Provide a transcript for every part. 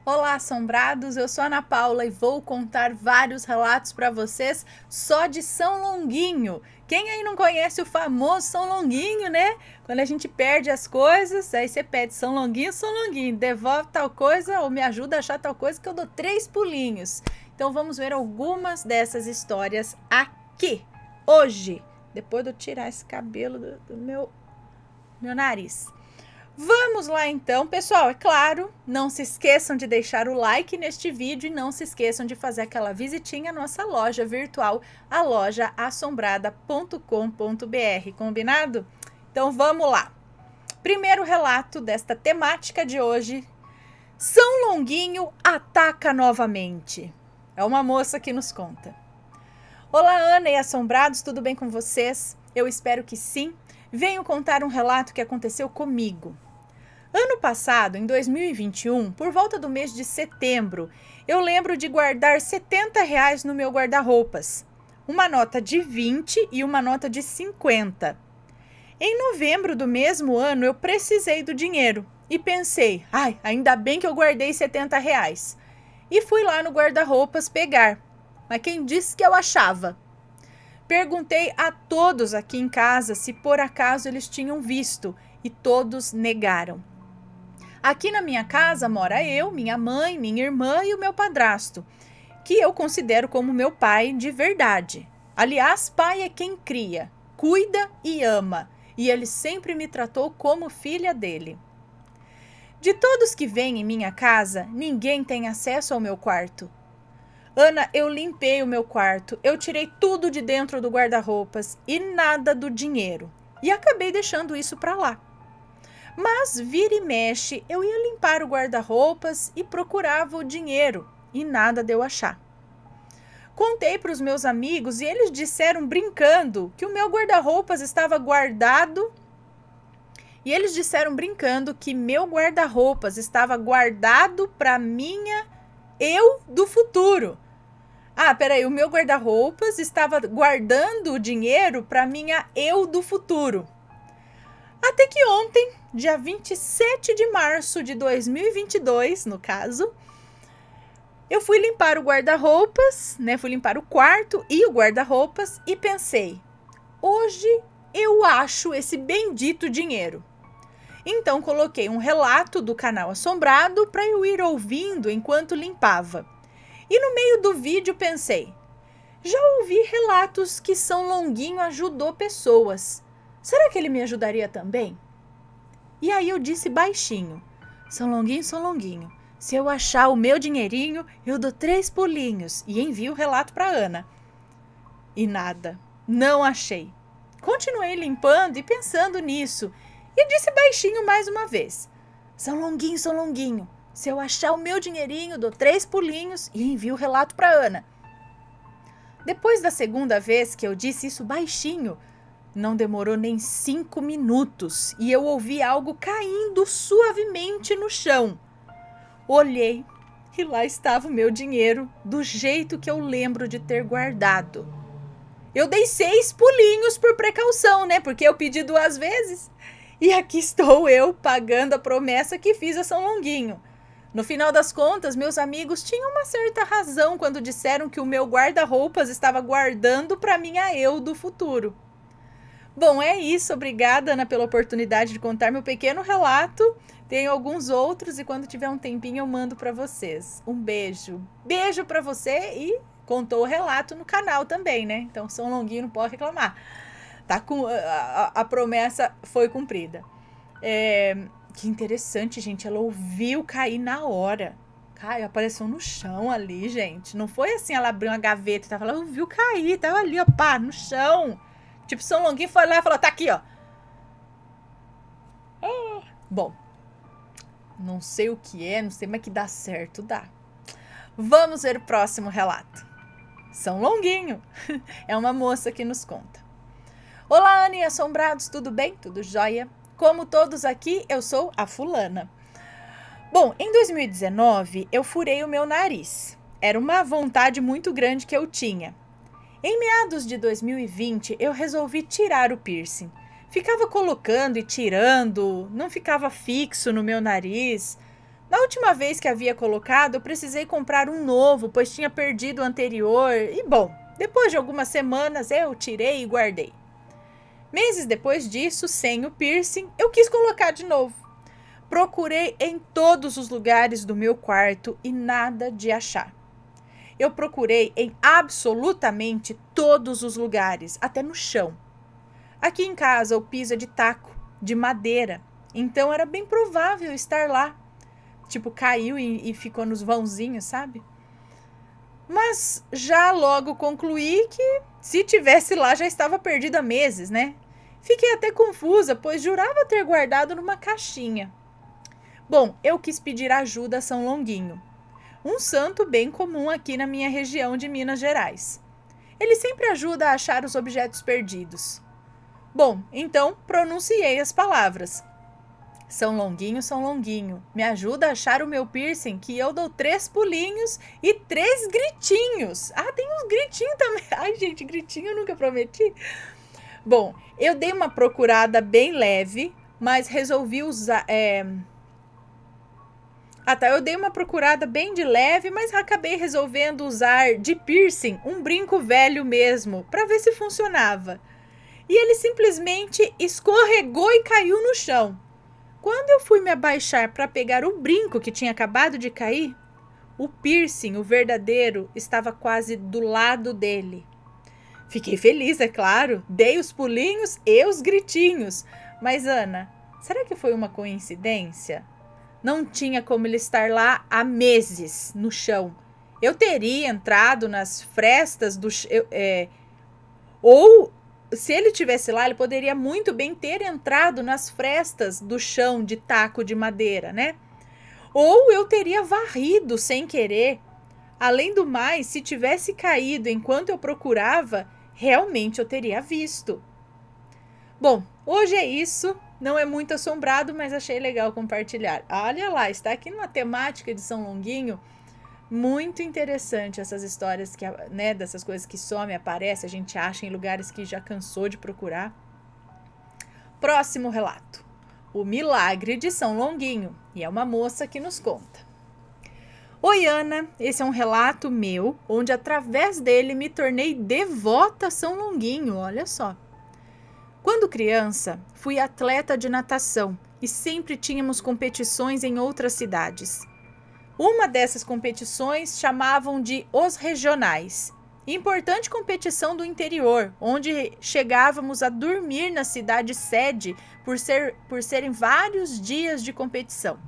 Olá, assombrados! Eu sou a Ana Paula e vou contar vários relatos para vocês só de São Longuinho. Quem aí não conhece o famoso São Longuinho, né? Quando a gente perde as coisas, aí você pede São Longuinho, devolve tal coisa ou me ajuda a achar tal coisa que eu dou 3 pulinhos. Então vamos ver algumas dessas histórias aqui, hoje, depois de eu tirar esse cabelo do meu nariz. Vamos lá então, pessoal, é claro, não se esqueçam de deixar o like neste vídeo e não se esqueçam de fazer aquela visitinha à nossa loja virtual, a lojaassombrada.com.br, combinado? Então vamos lá. Primeiro relato desta temática de hoje, São Longuinho ataca novamente. É uma moça que nos conta. Olá, Ana e assombrados, tudo bem com vocês? Eu espero que sim. Venho contar um relato que aconteceu comigo. Ano passado, em 2021, por volta do mês de setembro, eu lembro de guardar R$70 no meu guarda-roupas, uma nota de 20 e uma nota de 50. Em novembro do mesmo ano, eu precisei do dinheiro e pensei, ainda bem que eu guardei R$70. E fui lá no guarda-roupas pegar, mas quem disse que eu achava? Perguntei a todos aqui em casa se por acaso eles tinham visto e todos negaram. Aqui na minha casa mora eu, minha mãe, minha irmã e o meu padrasto, que eu considero como meu pai de verdade. Aliás, pai é quem cria, cuida e ama, e ele sempre me tratou como filha dele. De todos que vêm em minha casa, ninguém tem acesso ao meu quarto. Ana, eu limpei o meu quarto, eu tirei tudo de dentro do guarda-roupas e nada do dinheiro, e acabei deixando isso para lá. Mas vira e mexe, eu ia limpar o guarda-roupas e procurava o dinheiro e nada deu achar. Contei para os meus amigos e eles disseram brincando que o meu guarda-roupas estava guardado. E eles disseram brincando que meu guarda-roupas estava guardado para minha eu do futuro. Peraí, o meu guarda-roupas estava guardando o dinheiro para minha eu do futuro. Até que ontem, dia 27 de março de 2022, no caso, eu fui limpar o guarda-roupas, né? Fui limpar o quarto e o guarda-roupas e pensei, hoje eu acho esse bendito dinheiro. Então coloquei um relato do canal Assombrado para eu ir ouvindo enquanto limpava. E no meio do vídeo pensei, já ouvi relatos que São Longuinho ajudou pessoas. Será que ele me ajudaria também? E aí eu disse baixinho, São Longuinho, se eu achar o meu dinheirinho, eu dou 3 pulinhos e envio o relato para Ana. E nada, não achei. Continuei limpando e pensando nisso e disse baixinho mais uma vez, São Longuinho, se eu achar o meu dinheirinho, dou 3 pulinhos e envio o relato para Ana. Depois da segunda vez que eu disse isso baixinho, não demorou nem 5 minutos e eu ouvi algo caindo suavemente no chão. Olhei e lá estava o meu dinheiro, do jeito que eu lembro de ter guardado. Eu dei 6 pulinhos por precaução, né? Porque eu pedi 2 vezes. E aqui estou eu pagando a promessa que fiz a São Longuinho. No final das contas, meus amigos tinham uma certa razão quando disseram que o meu guarda-roupas estava guardando para minha eu do futuro. Bom, é isso. Obrigada, Ana, pela oportunidade de contar meu pequeno relato. Tenho alguns outros e quando tiver um tempinho eu mando para vocês. Um beijo. Beijo para você e contou o relato no canal também, né? Então, São Longuinho não pode reclamar. Tá com, a promessa foi cumprida. Que interessante, gente. Ela ouviu cair na hora. Caiu, apareceu no chão ali, gente. Não foi assim, ela abriu uma gaveta e tava lá, ouviu cair, tava ali, ó, pá, no chão. Tipo, São Longuinho foi lá e falou, tá aqui, ó. Bom, não sei o que é, não sei, mas que dá certo, dá. Vamos ver o próximo relato. São Longuinho. É uma moça que nos conta. Olá, Ana e assombrados, tudo bem? Tudo jóia? Como todos aqui, eu sou a fulana. Bom, em 2019, eu furei o meu nariz. Era uma vontade muito grande que eu tinha. Em meados de 2020, eu resolvi tirar o piercing. Ficava colocando e tirando, não ficava fixo no meu nariz. Na última vez que havia colocado, eu precisei comprar um novo, pois tinha perdido o anterior. E bom, depois de algumas semanas eu tirei e guardei. Meses depois disso, sem o piercing, eu quis colocar de novo. Procurei em todos os lugares do meu quarto e nada de achar. Eu procurei em absolutamente todos os lugares, até no chão. Aqui em casa o piso é de taco, de madeira, então era bem provável estar lá. Tipo, caiu e ficou nos vãozinhos, sabe? Mas já logo concluí que se tivesse lá já estava perdido há meses, né? Fiquei até confusa, pois jurava ter guardado numa caixinha. Bom, eu quis pedir ajuda a São Longuinho, um santo bem comum aqui na minha região de Minas Gerais. Ele sempre ajuda a achar os objetos perdidos. Bom, então pronunciei as palavras. São Longuinho, me ajuda a achar o meu piercing, que eu dou 3 pulinhos e 3 gritinhos. Ah, tem uns gritinhos também. Ai, gente, gritinho eu nunca prometi. Bom, eu dei uma procurada bem leve, mas resolvi usar... eu dei uma procurada bem de leve, mas acabei resolvendo usar de piercing um brinco velho mesmo, para ver se funcionava. E ele simplesmente escorregou e caiu no chão. Quando eu fui me abaixar para pegar o brinco que tinha acabado de cair, o piercing, o verdadeiro, estava quase do lado dele. Fiquei feliz, é claro, dei os pulinhos e os gritinhos. Mas, Ana, será que foi uma coincidência? Não tinha como ele estar lá há meses no chão. Eu teria entrado nas frestas do... ou... Se ele tivesse lá, ele poderia muito bem ter entrado nas frestas do chão de taco de madeira, né? Ou eu teria varrido sem querer. Além do mais, se tivesse caído enquanto eu procurava, realmente eu teria visto. Bom, hoje é isso. Não é muito assombrado, mas achei legal compartilhar. Olha lá, está aqui numa temática de São Longuinho. Muito interessante essas histórias que, né, dessas coisas que somem, aparece, a gente acha em lugares que já cansou de procurar. Próximo relato. O Milagre de São Longuinho. E é uma moça que nos conta. Oi, Ana. Esse é um relato meu, onde através dele me tornei devota a São Longuinho, olha só. Quando criança, fui atleta de natação e sempre tínhamos competições em outras cidades. Uma dessas competições chamavam de Os Regionais, importante competição do interior, onde chegávamos a dormir na cidade sede por serem vários dias de competição.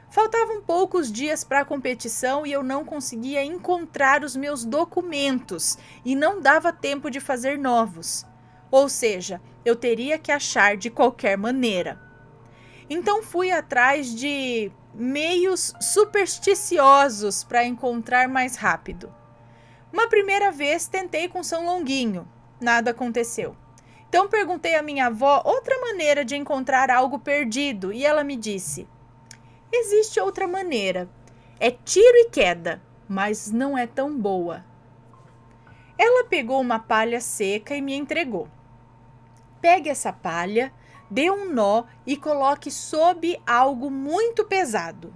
Faltavam poucos dias para a competição e eu não conseguia encontrar os meus documentos e não dava tempo de fazer novos. Ou seja, eu teria que achar de qualquer maneira. Então fui atrás de meios supersticiosos para encontrar mais rápido. Uma primeira vez tentei com São Longuinho, nada aconteceu. Então perguntei à minha avó outra maneira de encontrar algo perdido e ela me disse: existe outra maneira, é tiro e queda, mas não é tão boa. Ela pegou uma palha seca e me entregou. Pegue essa palha, dê um nó e coloque sob algo muito pesado.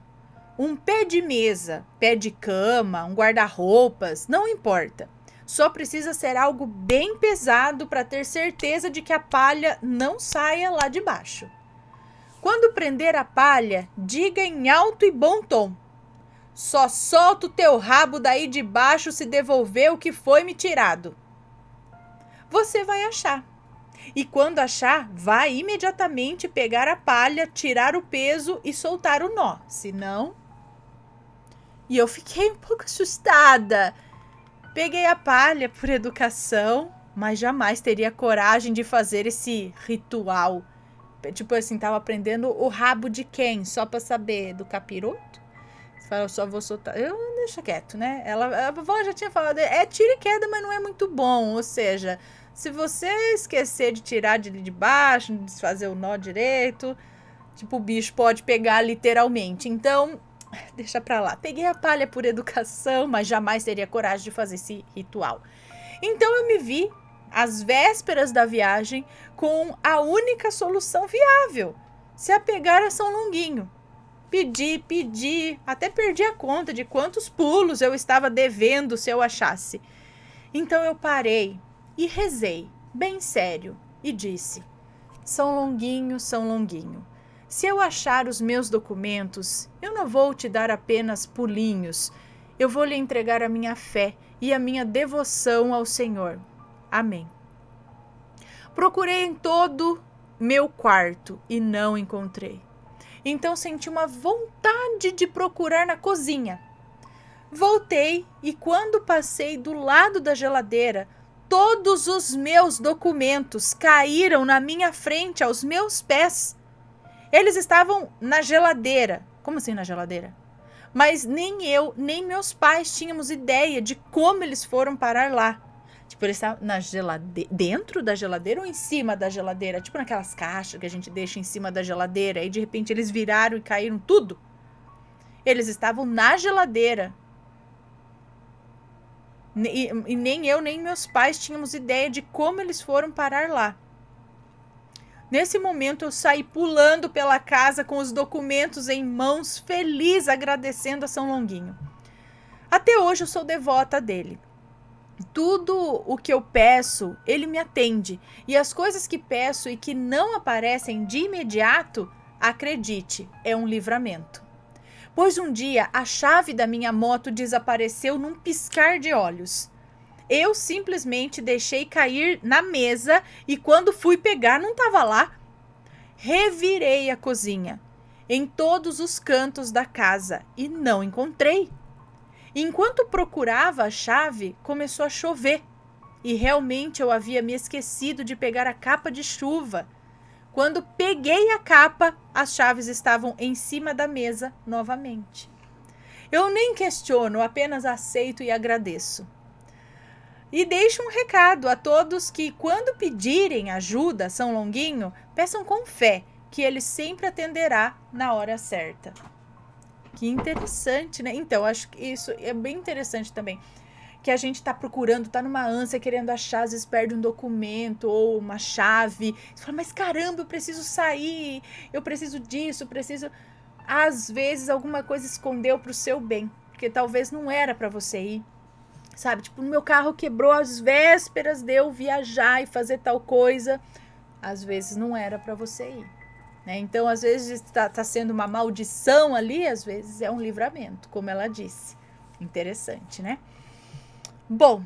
Um pé de mesa, pé de cama, um guarda-roupas, não importa. Só precisa ser algo bem pesado para ter certeza de que a palha não saia lá de baixo. Quando prender a palha, diga em alto e bom tom: só solta o teu rabo daí de baixo se devolver o que foi me tirado. Você vai achar. E quando achar, vá imediatamente pegar a palha, tirar o peso e soltar o nó. Senão... E eu fiquei um pouco assustada. Peguei a palha por educação, mas jamais teria coragem de fazer esse ritual. Tipo assim, tava aprendendo o rabo de quem? Só pra saber do capiroto? Você fala, eu só vou soltar. Eu deixa quieto, né? A avó já tinha falado, é tiro e queda, mas não é muito bom. Ou seja, se você esquecer de tirar de baixo, de desfazer o nó direito, tipo, o bicho pode pegar literalmente. Então, deixa pra lá. Peguei a palha por educação, mas jamais teria coragem de fazer esse ritual. Então eu me vi, às vésperas da viagem, com a única solução viável: se apegar a São Longuinho. Pedi, até perdi a conta de quantos pulos eu estava devendo se eu achasse. Então eu parei e rezei, bem sério, e disse: São Longuinho, se eu achar os meus documentos, eu não vou te dar apenas pulinhos, eu vou lhe entregar a minha fé e a minha devoção ao Senhor. Amém. Procurei em todo meu quarto e não encontrei. Então senti uma vontade de procurar na cozinha. Voltei e quando passei do lado da geladeira, todos os meus documentos caíram na minha frente, aos meus pés. Eles estavam na geladeira. Como assim na geladeira? Mas nem eu, nem meus pais tínhamos ideia de como eles foram parar lá. Tipo, eles estavam dentro da geladeira ou em cima da geladeira? Tipo naquelas caixas que a gente deixa em cima da geladeira. E de repente eles viraram e caíram tudo. Eles estavam na geladeira. E nem eu, nem meus pais tínhamos ideia de como eles foram parar lá. Nesse momento eu saí pulando pela casa com os documentos em mãos, feliz, agradecendo a São Longuinho. Até hoje eu sou devota dele. Tudo o que eu peço, ele me atende. E as coisas que peço e que não aparecem de imediato, acredite, é um livramento. Pois um dia a chave da minha moto desapareceu num piscar de olhos. Eu simplesmente deixei cair na mesa e quando fui pegar não estava lá. Revirei a cozinha em todos os cantos da casa e não encontrei. Enquanto procurava a chave, começou a chover e realmente eu havia me esquecido de pegar a capa de chuva. Quando peguei a capa, as chaves estavam em cima da mesa novamente. Eu nem questiono, apenas aceito e agradeço. E deixo um recado a todos que, quando pedirem ajuda a São Longuinho, peçam com fé, que ele sempre atenderá na hora certa. Que interessante, né? Então, acho que isso é bem interessante também. Que a gente tá procurando, tá numa ânsia, querendo achar, às vezes perde um documento ou uma chave. Você fala, mas caramba, eu preciso sair, eu preciso disso, eu preciso... Às vezes, alguma coisa escondeu pro seu bem, porque talvez não era para você ir. Sabe, tipo, o meu carro quebrou às vésperas de eu viajar e fazer tal coisa. Às vezes não era para você ir, né? Então, às vezes tá sendo uma maldição ali, às vezes é um livramento, como ela disse. Interessante, né? Bom,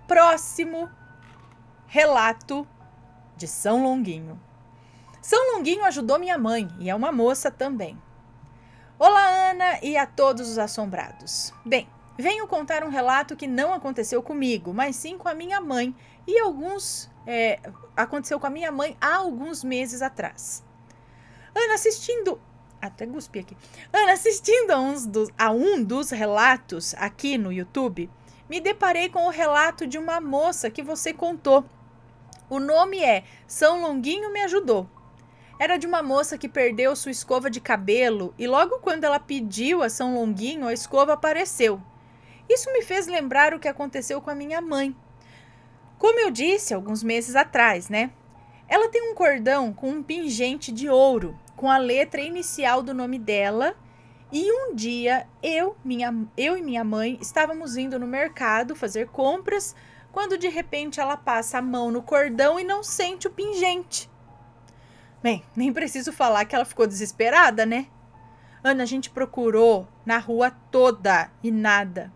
próximo relato de São Longuinho. São Longuinho ajudou minha mãe e é uma moça também. Olá, Ana e a todos os assombrados. Bem, venho contar um relato que não aconteceu comigo, mas sim com a minha mãe e aconteceu com a minha mãe há alguns meses atrás. Ana, assistindo a um dos relatos aqui no YouTube, me deparei com o relato de uma moça que você contou. O nome é São Longuinho Me Ajudou. Era de uma moça que perdeu sua escova de cabelo e logo quando ela pediu a São Longuinho, a escova apareceu. Isso me fez lembrar o que aconteceu com a minha mãe. Como eu disse alguns meses atrás, né? Ela tem um cordão com um pingente de ouro, com a letra inicial do nome dela. E um dia, eu e minha mãe estávamos indo no mercado fazer compras, quando de repente ela passa a mão no cordão e não sente o pingente. Bem, nem preciso falar que ela ficou desesperada, né? Ana, a gente procurou na rua toda e nada.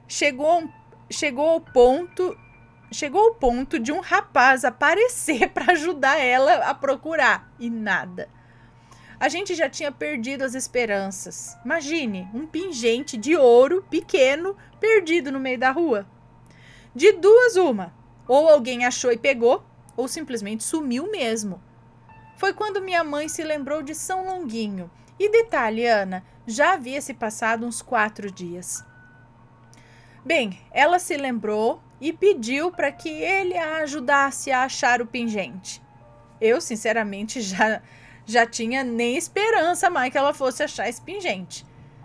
Chegou ao ponto de um rapaz aparecer para ajudar ela a procurar e nada. A gente já tinha perdido as esperanças. Imagine, um pingente de ouro pequeno perdido no meio da rua. De duas uma, ou alguém achou e pegou, ou simplesmente sumiu mesmo. Foi quando minha mãe se lembrou de São Longuinho. E detalhe, Ana, já havia se passado uns 4 dias. Bem, ela se lembrou e pediu para que ele a ajudasse a achar o pingente. Eu, sinceramente, já tinha nem esperança mais que ela fosse achar esse pingente.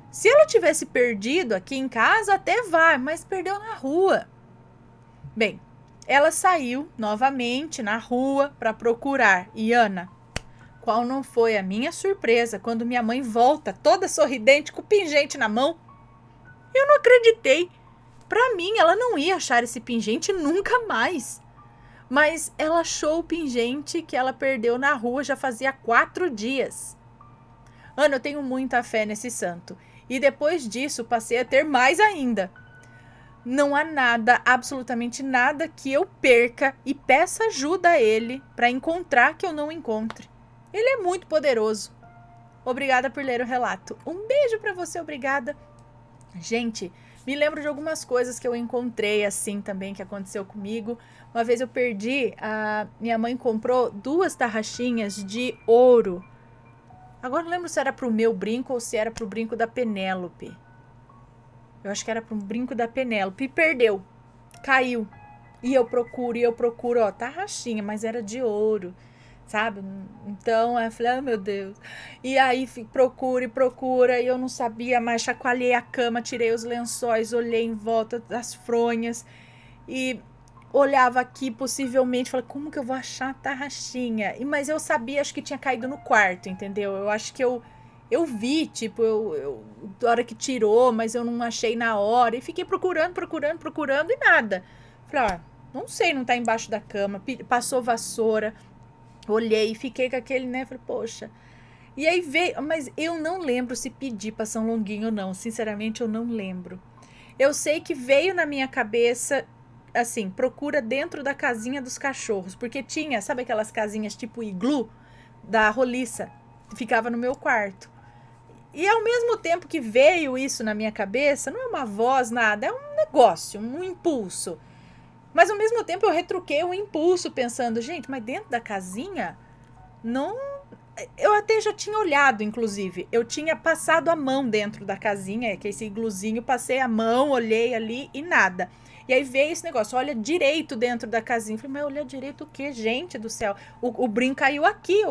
Se ela tivesse perdido aqui em casa, até vai, mas perdeu na rua. Bem, ela saiu novamente na rua para procurar. E Ana, Qual não foi a minha surpresa quando minha mãe volta toda sorridente com o pingente na mão? Eu não acreditei. Para mim, ela não ia achar esse pingente nunca mais. Mas ela achou o pingente que ela perdeu na rua já fazia 4 dias. Ana, eu tenho muita fé nesse santo. E depois disso, passei a ter mais ainda. Não há nada, absolutamente nada que eu perca e peça ajuda a ele para encontrar que eu não encontre. Ele é muito poderoso. Obrigada por ler o relato. Um beijo para você, obrigada. Gente, me lembro de algumas coisas que eu encontrei assim também, que aconteceu comigo. Uma vez eu perdi, minha mãe comprou 2 tarraxinhas de ouro. Agora não lembro se era pro meu brinco ou se era pro brinco da Penélope. Eu acho que era pro brinco da Penélope. E perdeu. Caiu. E eu procuro, ó, tarraxinha, mas era de ouro, sabe? Então, eu falei, oh, meu Deus. E aí, procura, e eu não sabia mais, chacoalhei a cama, tirei os lençóis, olhei em volta das fronhas, e olhava aqui, possivelmente, falei, como que eu vou achar a tarraxinha? Mas eu sabia, acho que tinha caído no quarto, entendeu? Eu acho que eu vi, tipo, da hora que tirou, mas eu não achei na hora, e fiquei procurando, e nada. Falei, não sei, não tá embaixo da cama, passou vassoura, olhei, fiquei com aquele, né, falei, poxa. E aí veio, mas eu não lembro se pedi pra São Longuinho ou não, sinceramente eu não lembro. Eu sei que veio na minha cabeça, assim, procura dentro da casinha dos cachorros, porque tinha, sabe aquelas casinhas tipo iglu da roliça, ficava no meu quarto. E ao mesmo tempo que veio isso na minha cabeça, não é uma voz, nada, é um negócio, um impulso. Mas ao mesmo tempo eu retruquei o impulso pensando, gente, mas dentro da casinha, não... Eu até já tinha olhado, inclusive. Eu tinha passado a mão dentro da casinha, que é esse igluzinho, passei a mão, olhei ali e nada. E aí veio esse negócio, olha direito dentro da casinha. Eu falei, mas olha direito o quê? Gente do céu. O brinco caiu aqui,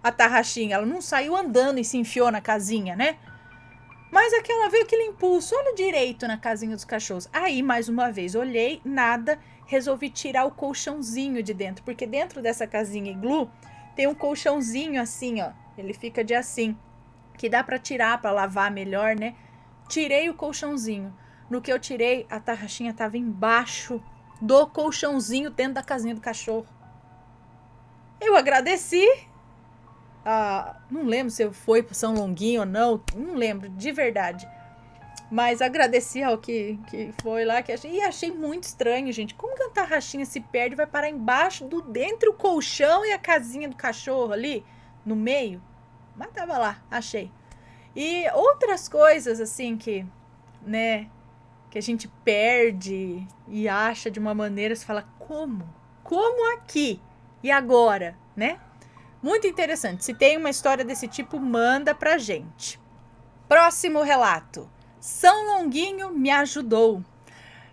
a tarraxinha. Ela não saiu andando e se enfiou na casinha, né? Mas veio aquele impulso, olha direito na casinha dos cachorros. Aí, mais uma vez, olhei, nada, resolvi tirar o colchãozinho de dentro. Porque dentro dessa casinha iglu, tem um colchãozinho assim, ó. Ele fica de assim, que dá pra tirar, pra lavar melhor, né? Tirei o colchãozinho. No que eu tirei, a tarraxinha tava embaixo do colchãozinho dentro da casinha do cachorro. Eu agradeci. Não lembro se eu fui pro São Longuinho ou não. Não lembro, de verdade. Mas agradeci ao que foi lá. E achei muito estranho, gente. Como que a tarraxinha se perde e vai parar embaixo entre o colchão e a casinha do cachorro ali, no meio? Mas tava lá, achei. E outras coisas, assim, que, né, que a gente perde e acha de uma maneira, você fala, como? Como aqui? E agora, né? Muito interessante. Se tem uma história desse tipo, manda pra gente. Próximo relato. São Longuinho me ajudou.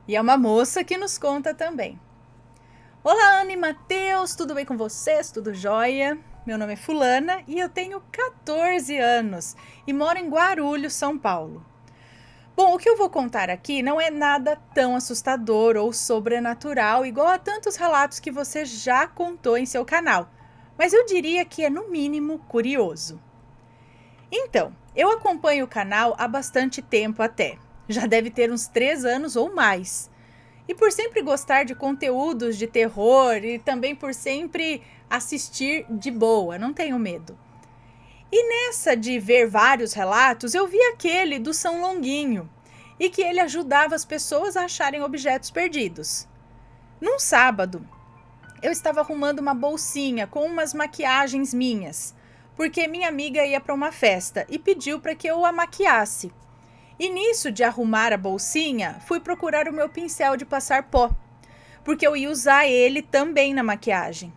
E é uma moça que nos conta também. Olá, Ana e Matheus, tudo bem com vocês? Tudo jóia? Meu nome é Fulana e eu tenho 14 anos e moro em Guarulhos, São Paulo. Bom, o que eu vou contar aqui não é nada tão assustador ou sobrenatural, igual a tantos relatos que você já contou em seu canal, mas eu diria que é no mínimo curioso. Então, eu acompanho o canal há bastante tempo até, já deve ter uns 3 anos ou mais. E por sempre gostar de conteúdos de terror e também por sempre assistir de boa, não tenho medo. E nessa de ver vários relatos, eu vi aquele do São Longuinho e que ele ajudava as pessoas a acharem objetos perdidos. Num sábado, eu estava arrumando uma bolsinha com umas maquiagens minhas, porque minha amiga ia para uma festa e pediu para que eu a maquiasse. E nisso de arrumar a bolsinha, fui procurar o meu pincel de passar pó, porque eu ia usar ele também na maquiagem.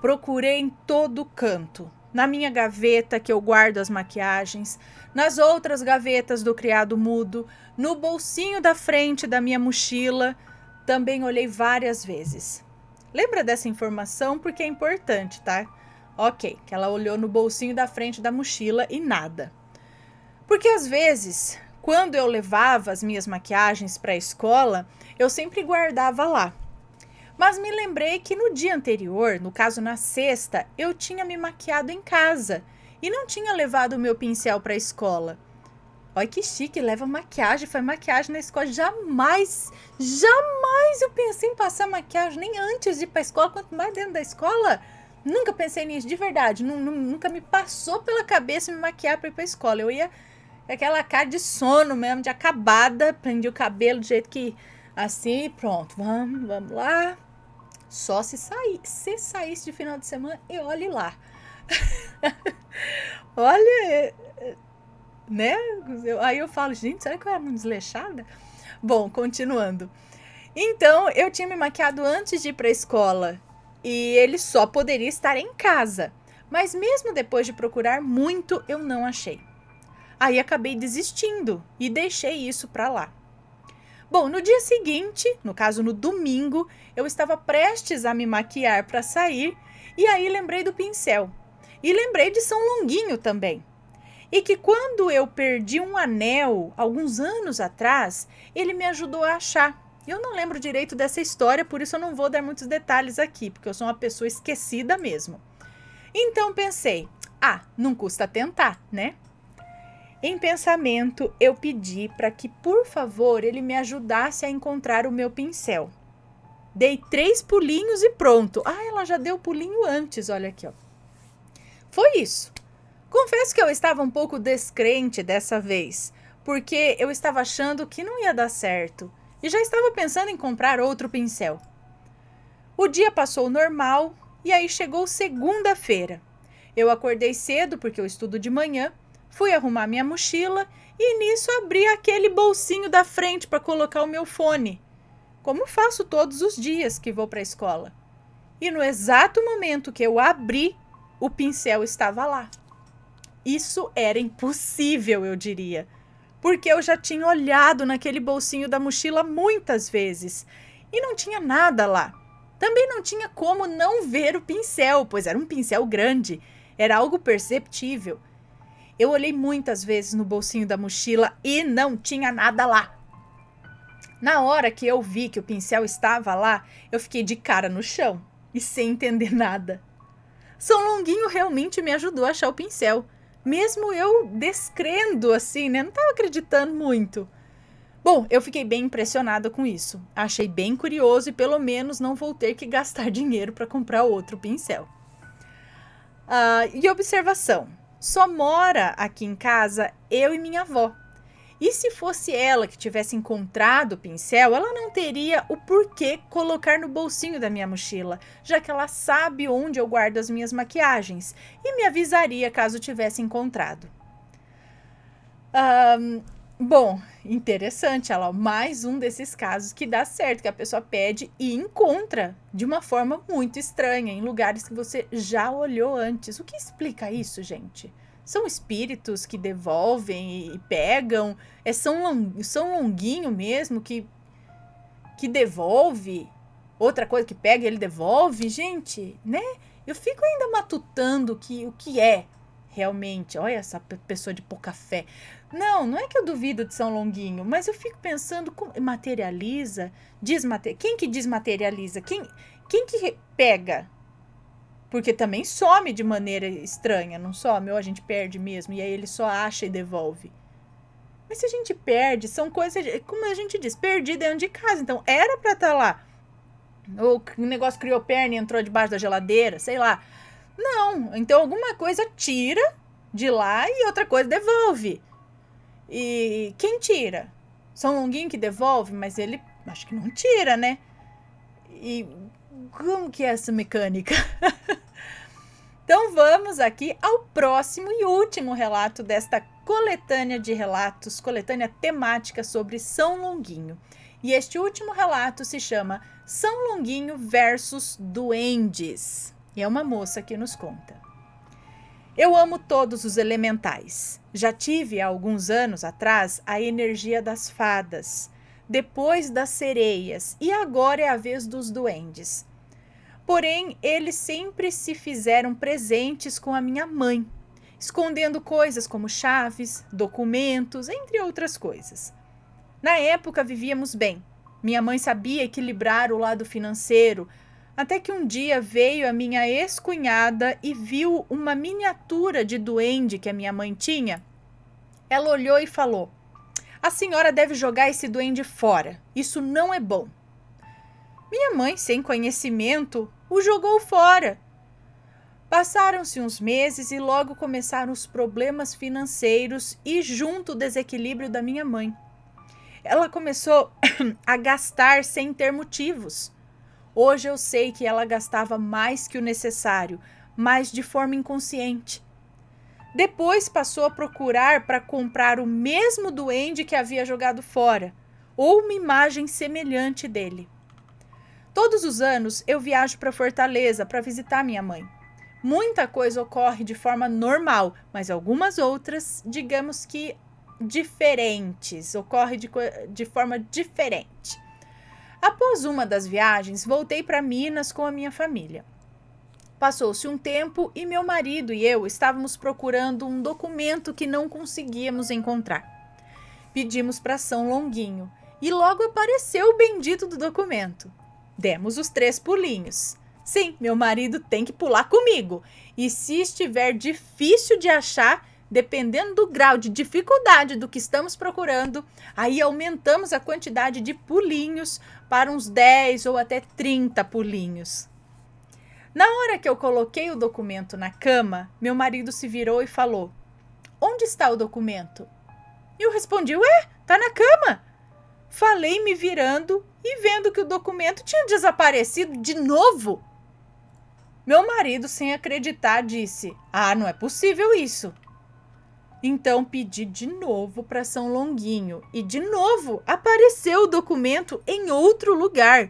Procurei em todo canto, na minha gaveta que eu guardo as maquiagens, nas outras gavetas do criado mudo, no bolsinho da frente da minha mochila, também olhei várias vezes. Lembra dessa informação porque é importante, tá? Ok, que ela olhou no bolsinho da frente da mochila e nada. Porque às vezes, quando eu levava as minhas maquiagens para a escola, eu sempre guardava lá. Mas me lembrei que no dia anterior, no caso na sexta, eu tinha me maquiado em casa e não tinha levado o meu pincel para a escola. Olha que chique, leva maquiagem, faz maquiagem na escola. Jamais eu pensei em passar maquiagem, nem antes de ir para a escola, quanto mais dentro da escola. Nunca pensei nisso, de verdade. Nunca me passou pela cabeça me maquiar para ir para a escola. Eu ia com aquela cara de sono mesmo, de acabada, prendi o cabelo do jeito que assim, pronto, vamos lá. Só se saísse de final de semana e olhe lá. Olha, né? Aí eu falo, gente, será que eu era uma desleixada? Bom, continuando. Então, eu tinha me maquiado antes de ir para a escola e ele só poderia estar em casa. Mas mesmo depois de procurar muito, eu não achei. Aí acabei desistindo e deixei isso para lá. Bom, no dia seguinte, no caso no domingo, eu estava prestes a me maquiar para sair e aí lembrei do pincel. E lembrei de São Longuinho também. E que quando eu perdi um anel, alguns anos atrás, ele me ajudou a achar. Eu não lembro direito dessa história, por isso eu não vou dar muitos detalhes aqui, porque eu sou uma pessoa esquecida mesmo. Então pensei, não custa tentar, né? Em pensamento, eu pedi para que, por favor, ele me ajudasse a encontrar o meu pincel. Dei 3 pulinhos e pronto. Ela já deu pulinho antes, olha aqui, ó. Foi isso. Confesso que eu estava um pouco descrente dessa vez, porque eu estava achando que não ia dar certo e já estava pensando em comprar outro pincel. O dia passou normal e aí chegou segunda-feira. Eu acordei cedo porque eu estudo de manhã, fui arrumar minha mochila e nisso abri aquele bolsinho da frente para colocar o meu fone, como faço todos os dias que vou para a escola. E no exato momento que eu abri, o pincel estava lá. Isso era impossível, eu diria, porque eu já tinha olhado naquele bolsinho da mochila muitas vezes e não tinha nada lá. Também não tinha como não ver o pincel, pois era um pincel grande, era algo perceptível. Eu olhei muitas vezes no bolsinho da mochila e não tinha nada lá. Na hora que eu vi que o pincel estava lá, eu fiquei de cara no chão e sem entender nada. São Longuinho realmente me ajudou a achar o pincel. Mesmo eu descrendo assim, né? Não estava acreditando muito. Bom, eu fiquei bem impressionada com isso. Achei bem curioso e pelo menos não vou ter que gastar dinheiro para comprar outro pincel. E observação, só mora aqui em casa eu e minha avó. E se fosse ela que tivesse encontrado o pincel, ela não teria o porquê colocar no bolsinho da minha mochila, já que ela sabe onde eu guardo as minhas maquiagens e me avisaria caso tivesse encontrado. Bom, interessante, mais um desses casos que dá certo, que a pessoa pede e encontra de uma forma muito estranha, em lugares que você já olhou antes. O que explica isso, gente? São espíritos que devolvem e pegam? É São Longuinho mesmo que devolve? Outra coisa que pega e ele devolve? Gente, né? Eu fico ainda matutando o que é realmente. Olha essa pessoa de pouca fé. Não é que eu duvido de São Longuinho, mas eu fico pensando, como materializa, quem que desmaterializa? Quem que pega? Porque também some de maneira estranha, não some? Ou a gente perde mesmo, e aí ele só acha e devolve. Mas se a gente perde, são coisas, como a gente diz, perdi dentro de casa. Então, era pra estar lá. Ou o negócio criou perna e entrou debaixo da geladeira, sei lá. Não, então alguma coisa tira de lá e outra coisa devolve. E quem tira? São Longuinho que devolve, mas ele, acho que não tira, né? E como que é essa mecânica? Então vamos aqui ao próximo e último relato desta coletânea de relatos, coletânea temática sobre São Longuinho. E este último relato se chama São Longuinho versus Duendes. E é uma moça que nos conta. Eu amo todos os elementais. Já tive há alguns anos atrás a energia das fadas, depois das sereias e agora é a vez dos duendes. Porém, eles sempre se fizeram presentes com a minha mãe, escondendo coisas como chaves, documentos, entre outras coisas. Na época vivíamos bem, Minha mãe sabia equilibrar o lado financeiro, até que um dia veio a minha ex-cunhada e viu uma miniatura de duende que a minha mãe tinha. Ela olhou e falou: "A senhora deve jogar esse duende fora. Isso não é bom." Minha mãe, sem conhecimento, o jogou fora. Passaram-se uns meses e logo começaram os problemas financeiros e junto o desequilíbrio da minha mãe. Ela começou a gastar sem ter motivos. Hoje eu sei que ela gastava mais que o necessário, mas de forma inconsciente. Depois passou a procurar para comprar o mesmo duende que havia jogado fora, ou uma imagem semelhante dele. Todos os anos eu viajo para Fortaleza para visitar minha mãe. Muita coisa ocorre de forma normal, mas algumas outras, digamos que diferentes, ocorre de forma diferente. Após uma das viagens, voltei para Minas com a minha família. Passou-se um tempo e meu marido e eu estávamos procurando um documento que não conseguíamos encontrar. Pedimos para São Longuinho e logo apareceu o bendito do documento. Demos os 3 pulinhos. Sim, meu marido tem que pular comigo. E se estiver difícil de achar, dependendo do grau de dificuldade do que estamos procurando, aí aumentamos a quantidade de pulinhos para uns 10 ou até 30 pulinhos. Na hora que eu coloquei o documento na cama, meu marido se virou e falou: "Onde está o documento?" Eu respondi: "Ué, tá na cama." Falei me virando e vendo que o documento tinha desaparecido de novo. Meu marido, sem acreditar, disse: "Ah, não é possível isso." Então pedi de novo para São Longuinho e de novo apareceu o documento em outro lugar.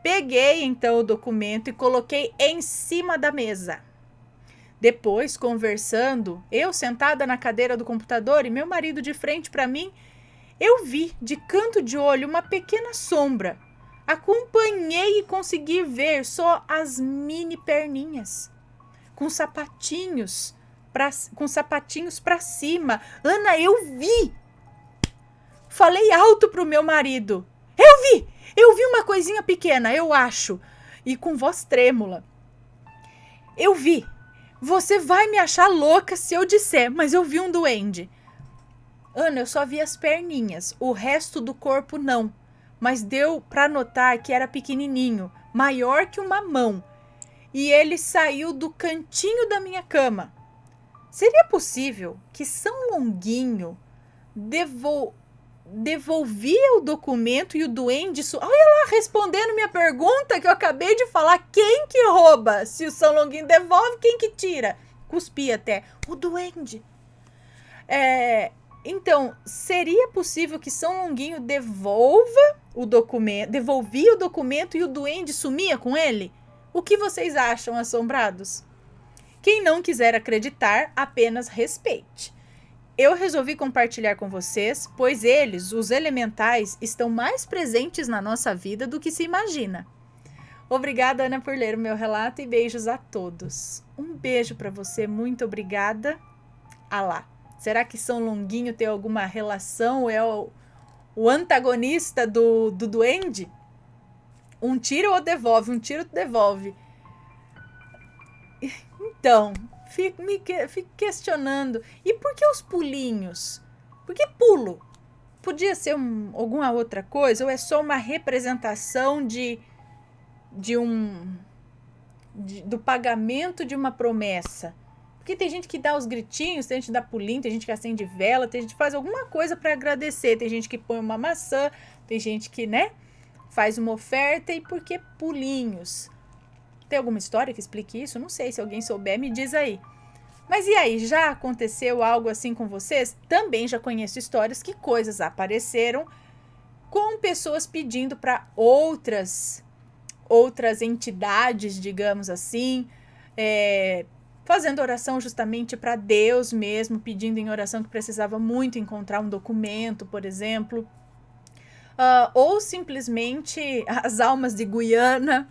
Peguei então o documento e coloquei em cima da mesa. Depois, conversando, eu sentada na cadeira do computador e meu marido de frente para mim, eu vi de canto de olho uma pequena sombra. Acompanhei e consegui ver só as mini perninhas, com sapatinhos para cima. Ana, eu vi! Falei alto pro meu marido: Eu vi uma coisinha pequena, eu acho. E com voz trêmula: "Eu vi. Você vai me achar louca se eu disser, mas eu vi um duende." Ana, eu só vi as perninhas, o resto do corpo não. Mas deu para notar que era pequenininho, maior que uma mão. E ele saiu do cantinho da minha cama. Seria possível que São Longuinho devolvia o documento e o duende... Olha lá, respondendo minha pergunta que eu acabei de falar. Quem que rouba? Se o São Longuinho devolve, quem que tira? Cuspi até. O duende. Então, seria possível que São Longuinho devolvia o documento e o duende sumia com ele? O que vocês acham, assombrados? Quem não quiser acreditar, apenas respeite. Eu resolvi compartilhar com vocês, pois eles, os elementais, estão mais presentes na nossa vida do que se imagina. Obrigada, Ana, por ler o meu relato e beijos a todos. Um beijo para você, muito obrigada. Alá. Será que São Longuinho tem alguma relação? É o antagonista do duende? Um tiro ou devolve? Um tiro devolve. Então, fico questionando. E por que os pulinhos? Por que pulo? Podia ser alguma outra coisa? Ou é só uma representação do pagamento de uma promessa? Porque tem gente que dá os gritinhos, tem gente que dá pulinho, tem gente que acende vela, tem gente que faz alguma coisa para agradecer, tem gente que põe uma maçã, tem gente que, faz uma oferta. E por que pulinhos? Tem alguma história que explique isso? Não sei, se alguém souber, me diz aí. Mas e aí, já aconteceu algo assim com vocês? Também já conheço histórias que coisas apareceram com pessoas pedindo para outras entidades, digamos assim, fazendo oração justamente para Deus mesmo, pedindo em oração que precisava muito encontrar um documento, por exemplo. Ou simplesmente as almas de Guiana,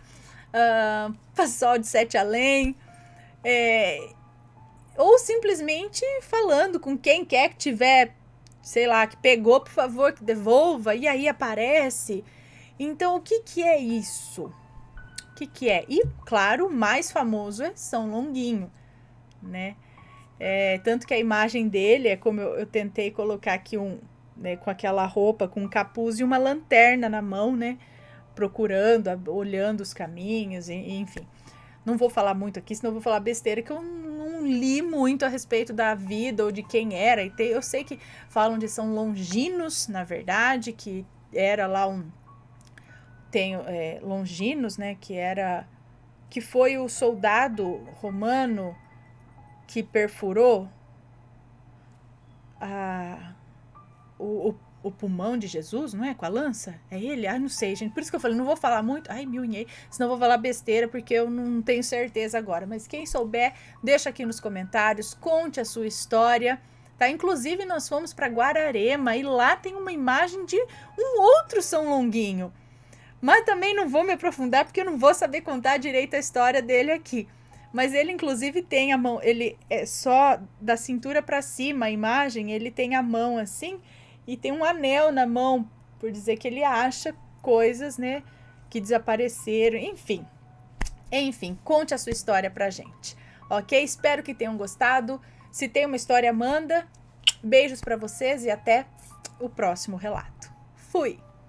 pessoal de Sete Além, ou simplesmente falando com quem quer que tiver, sei lá, que pegou, por favor, que devolva, e aí aparece. Então, o que que é isso? O que que é? E, claro, o mais famoso é São Longuinho, né? Tanto que a imagem dele é como eu tentei colocar aqui né, com aquela roupa, com um capuz e uma lanterna na mão, né? Procurando, olhando os caminhos, enfim. Não vou falar muito aqui, senão eu vou falar besteira, que eu não li muito a respeito da vida ou de quem era. Eu sei que falam de São Longinos, na verdade, que era lá Longinos, né? Que foi o soldado romano que perfurou o pulmão de Jesus, não é? Com a lança? É ele? Ai, não sei, gente. Por isso que eu falei, não vou falar muito. Ai, me unhei. Senão eu vou falar besteira, porque eu não tenho certeza agora. Mas quem souber, deixa aqui nos comentários, conte a sua história. Tá? Inclusive, nós fomos para Guararema e lá tem uma imagem de um outro São Longuinho. Mas também não vou me aprofundar, porque eu não vou saber contar direito a história dele aqui. Mas ele, inclusive, tem a mão, ele é só da cintura para cima, a imagem, ele tem a mão assim, e tem um anel na mão, por dizer que ele acha coisas, né, que desapareceram, enfim. Enfim, conte a sua história pra gente, ok? Espero que tenham gostado. Se tem uma história, manda. Beijos para vocês e até o próximo relato. Fui!